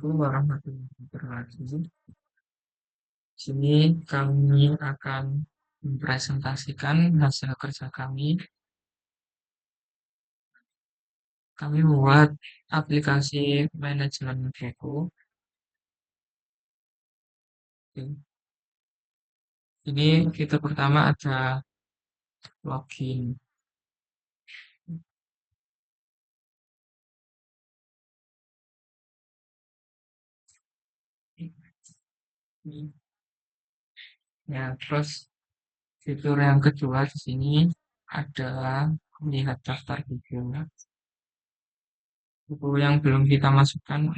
Assalamualaikum warahmatullahi wabarakatuh. Di sini kami akan mempresentasikan hasil kerja kami. Kami membuat aplikasi manajemen buku. Ini fitur pertama ada login. Ya, terus fitur yang kedua di sini adalah melihat daftar buku. Buku yang belum kita masukkan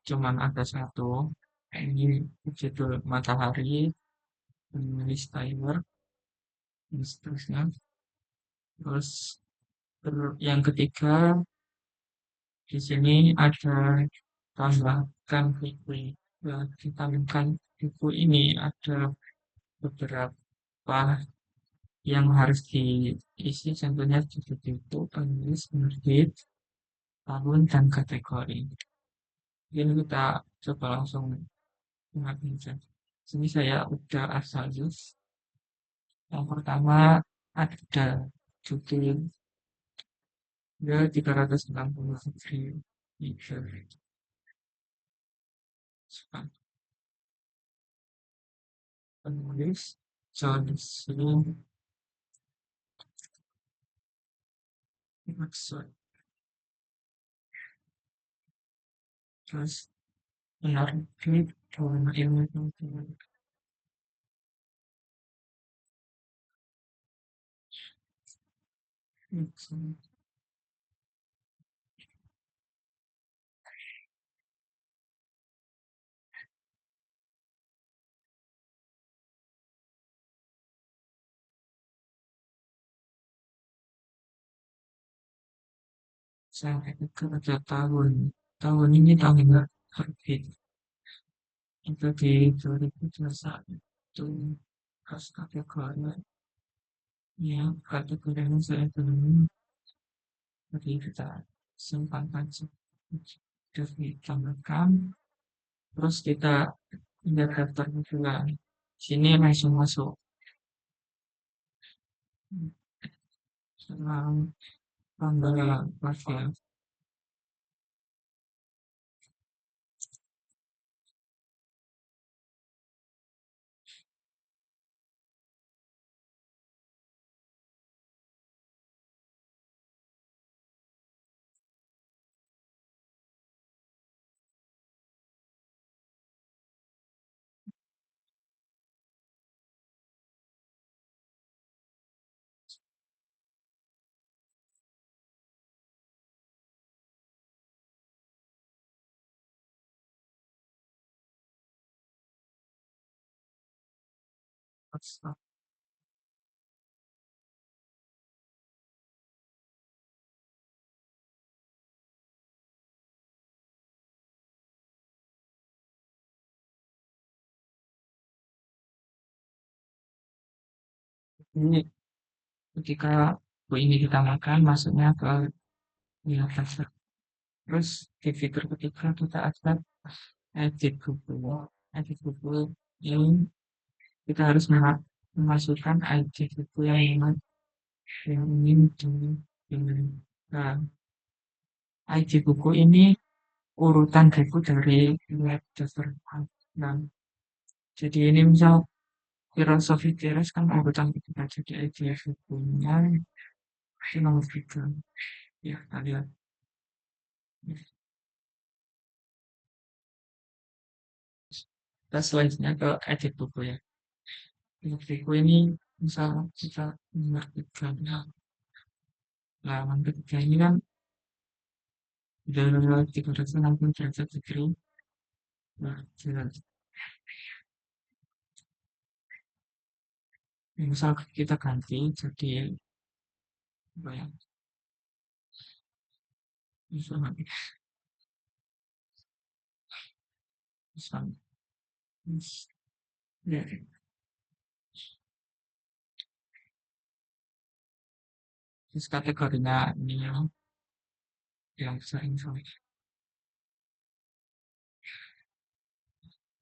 cuma ada satu. Ini judul Matahari, penulis Tyler, dan seterusnya. Terus yang ketiga di sini ada tambahkan buku. Ya, ditambahkan buku ini ada beberapa yang harus diisi, contohnya judul buku, penulis, penerbit, tahun, dan kategori. Ini kita coba langsung mengajukan. Sini saya udah asal. Yang pertama ada judul ya 360 meter. Penulis Johnson Maxwell. Terus penerbit Ilmu Pengetahuan. Sampai ke ada tahun. Tahun ini tahun terbit. Itu di 2021. Terus kategori. Ya, kategorinya saya belum. Jadi kita simpan saja. Terus ditambahkan. Terus kita lihat daftar bulan. Sini langsung masuk. Selang tanggal berapa? Ini ketika ini kita makan, masuknya ke ya, daftar. Terus di fitur ketiga kita ada edit buku. Edit buku ini kita harus memasukkan ID buku yang ingin nah, ID buku ini urutan buku dari web daftar. Nah, jadi ini misal filosofi teres kan urutan kita jadi ID bukunya itu nomor 3. Ya, kita lihat. Kita selanjutnya ke edit buku ya. Edit buku ini misal kita menerbitkan halaman ketiga ini kan udah 360 derajat degree. Nah, misal kita ganti jadi apa ya? Misal, misal, ya, terus kategorinya ini yang sering saya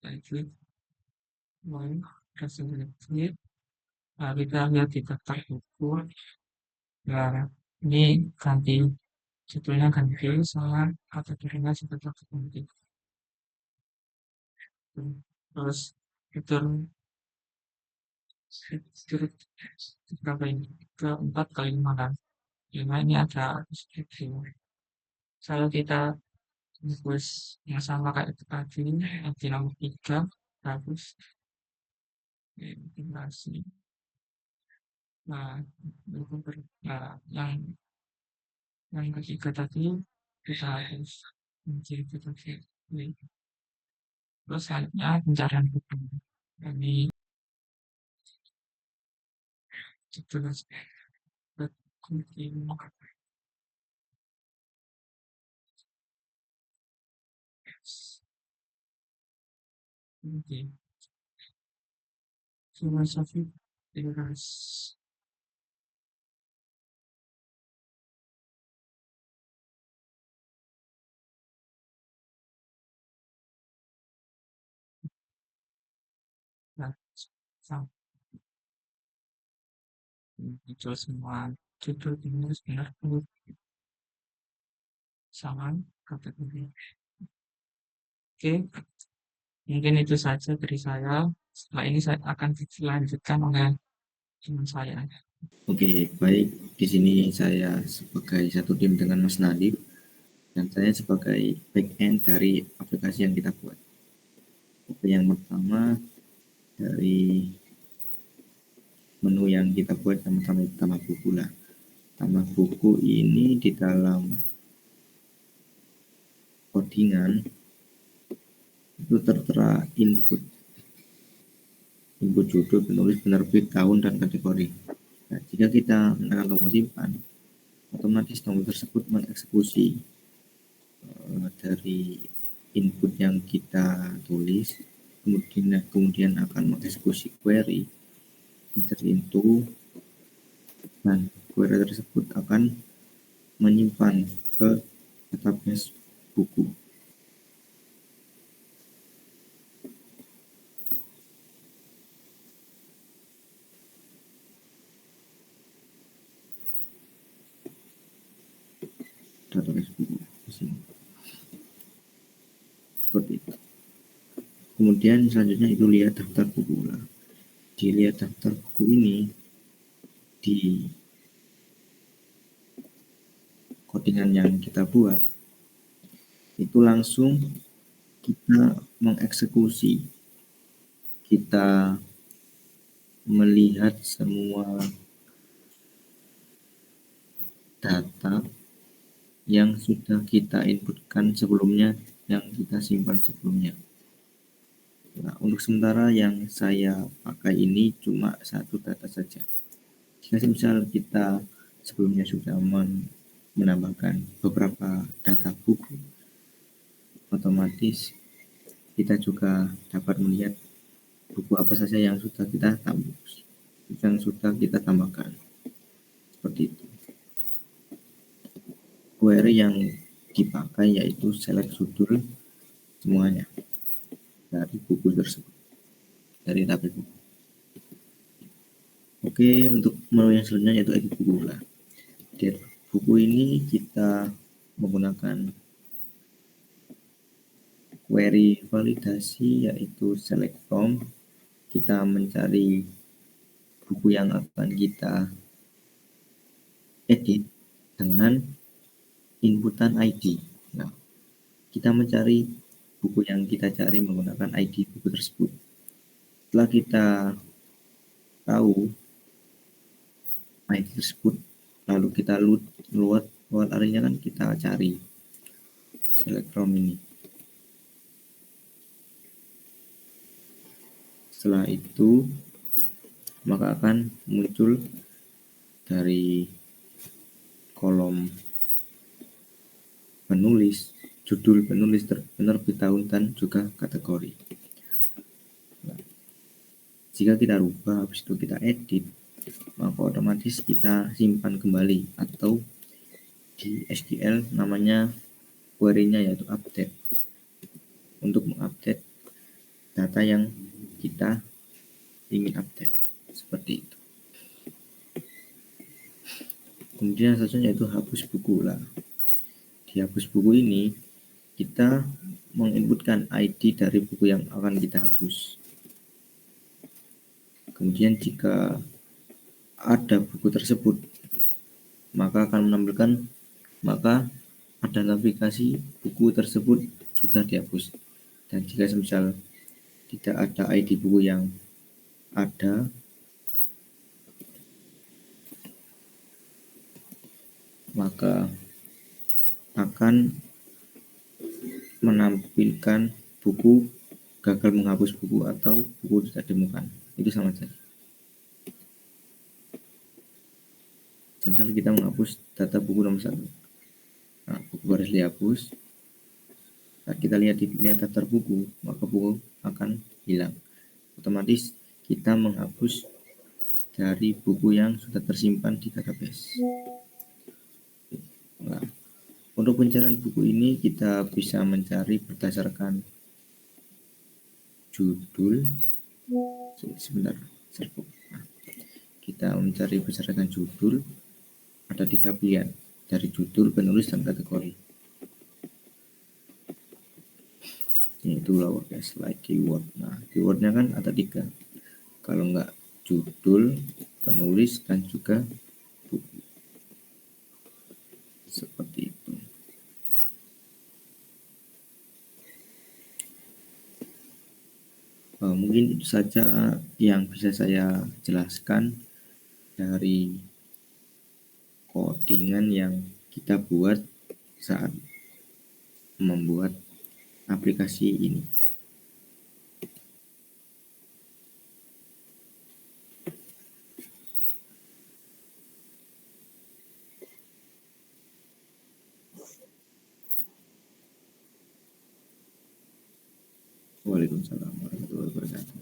edit, lalu kasih edit. Nah, kita lihat di daftar buku. Nah, ini ganti judulnya ganti sama kategorinya seperti ganti. Terus fitur fitur berapa ini? Keempat kali lima kan? Lima ini ada fitur. Kalau kita bungkus yang sama kayak itu tadi, yang di nomor tiga, bagus, integrasi. Nah, nah, yang ketiga tadi kita harus mencari fitur ini. Terus selanjutnya pencarian buku. Ini jelas penting. Oke, filosofi teras. Nah, sama muncul semua judul ini sebenarnya sama kategori. Oke, mungkin itu saja dari saya. Setelah ini saya akan dilanjutkan oleh teman saya. Oke, baik. Di sini saya sebagai satu tim dengan Mas Nadib dan saya sebagai back end dari aplikasi yang kita buat. Oke, yang pertama dari menu yang kita buat sama-sama tambah buku lah. Tambah buku ini di dalam codingan itu tertera input judul, penulis, penerbit, tahun, dan kategori. Nah, jika kita menekan tombol simpan, otomatis tombol tersebut mengeksekusi dari input yang kita tulis, kemudian akan mengeksekusi query enter into, dan query tersebut akan menyimpan ke database buku. Database buku di sini. Seperti itu. Kemudian selanjutnya itu lihat daftar buku lah. Dilihat daftar buku ini di codingan yang kita buat itu langsung kita mengeksekusi, kita melihat semua data yang sudah kita inputkan sebelumnya, yang kita simpan sebelumnya. Nah, untuk sementara yang saya pakai ini cuma satu data saja. Jika misal kita sebelumnya sudah menambahkan beberapa data buku, otomatis kita juga dapat melihat buku apa saja yang sudah kita tambahkan. Seperti itu. Query yang dipakai yaitu select judul semuanya dari buku tersebut, dari tabel buku. Oke, untuk menu yang selanjutnya yaitu edit buku lah. Di buku ini kita menggunakan query validasi yaitu select from. Kita mencari buku yang akan kita edit dengan inputan ID. Nah, kita mencari buku yang kita cari menggunakan ID buku tersebut. Setelah kita tahu ID tersebut, lalu kita load area kan kita cari select from ini. Setelah itu maka akan muncul dari kolom penulis, judul, penulis, penerbit, tahun, dan juga kategori. Nah, jika kita rubah habis itu kita edit, maka otomatis kita simpan kembali, atau di SQL namanya query-nya yaitu update, untuk mengupdate data yang kita ingin update. Seperti itu. Kemudian selanjutnya itu hapus buku lah. Di hapus buku ini kita menginputkan ID dari buku yang akan kita hapus. Kemudian jika ada buku tersebut, maka akan menampilkan ada notifikasi buku tersebut sudah dihapus. Dan jika semisal tidak ada ID buku yang ada, maka akan menampilkan buku gagal menghapus buku atau buku tidak ditemukan. Itu sama saja. Misal kita menghapus data buku nomor 1. Nah, buku harus dihapus. Saat kita lihat di daftar buku, maka buku akan hilang. Otomatis kita menghapus dari buku yang sudah tersimpan di database. Nah, untuk pencarian buku ini kita bisa mencari berdasarkan judul. Sebentar, nah, kita mencari berdasarkan judul. Ada 3 pilihan, dari judul, penulis, dan kategori. Yaitu lowercase like keyword. Nah, keywordnya kan ada 3. Kalau nggak judul, penulis, dan juga buku. Seperti itu. Mungkin itu saja yang bisa saya jelaskan dari codingan yang kita buat saat membuat aplikasi ini. Waalaikumsalam warahmatullahi wabarakatuh.